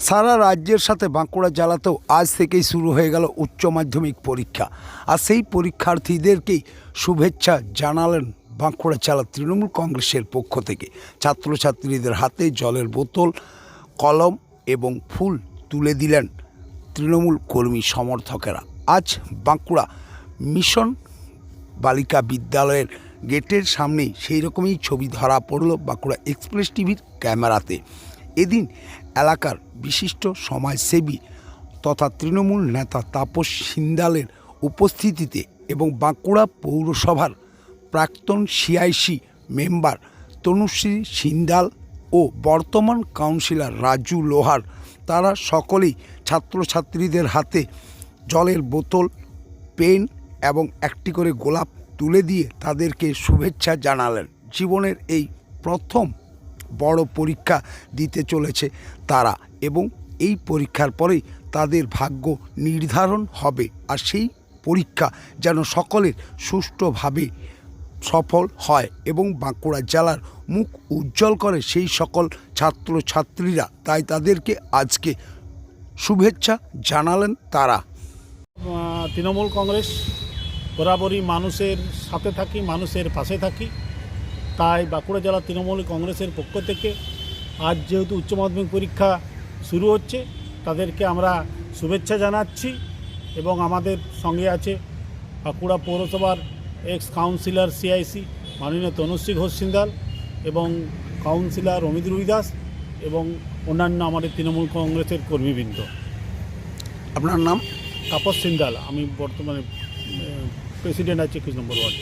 সারা রাজ্যের সাথে বাঁকুড়া জেলাতেও আজ থেকেই শুরু হয়ে গেল উচ্চ মাধ্যমিক পরীক্ষা। আর সেই পরীক্ষার্থীদেরকেই শুভেচ্ছা জানালেন বাঁকুড়া জেলা তৃণমূল কংগ্রেসের পক্ষ থেকে। ছাত্রছাত্রীদের হাতে জলের বোতল, কলম এবং ফুল তুলে দিলেন তৃণমূল কর্মী সমর্থকেরা। আজ বাঁকুড়া মিশন বালিকা বিদ্যালয়ের গেটের সামনেই সেই রকমই ছবি ধরা পড়ল বাঁকুড়া এক্সপ্রেস টিভির ক্যামেরাতে। এদিন এলাকার বিশিষ্ট সমাজসেবী তথা তৃণমূল নেতা তাপস সিন্দালের উপস্থিতিতে এবং বাঁকুড়া পৌরসভার প্রাক্তন সিআইসি মেম্বার তনুশ্রী সিন্দাল ও বর্তমান কাউন্সিলর রাজু লোহার, তারা সকলেই ছাত্রছাত্রীদের হাতে জলের বোতল, পেন এবং একটি করে গোলাপ তুলে দিয়ে তাদেরকে শুভেচ্ছা জানালেন। জীবনের এই প্রথম বড় পরীক্ষা দিতে চলেছে তারা এবং এই পরীক্ষার পরেই তাদের ভাগ্য নির্ধারণ হবে। আর সেই পরীক্ষা যেন সকলের সুষ্ঠুভাবে সফল হয় এবং বাঁকুড়া জেলার মুখ উজ্জ্বল করে সেই সকল ছাত্রছাত্রীরা, তাই তাদেরকে আজকে শুভেচ্ছা জানালেন তারা। তৃণমূল কংগ্রেস বরাবরই মানুষের সাথে থাকি, মানুষের পাশে থাকি। তাই বাঁকুড়া জেলা তৃণমূল কংগ্রেসের পক্ষ থেকে আজ যেহেতু উচ্চ মাধ্যমিক পরীক্ষা শুরু হচ্ছে, তাদেরকে আমরা শুভেচ্ছা জানাচ্ছি। এবং আমাদের সঙ্গে আছে বাঁকুড়া পৌরসভার এক্স কাউন্সিলর সিআইসি মাননীয় তনুশ্রী ঘোষ সিন্দাল এবং কাউন্সিলর অমিত রুই দাস এবং অন্যান্য আমাদের তৃণমূল কংগ্রেসের কর্মীবৃন্দ। আপনার নাম? তাপস সিন্দাল। আমি বর্তমানে প্রেসিডেন্ট আছি 21 নম্বর ওয়ার্ড।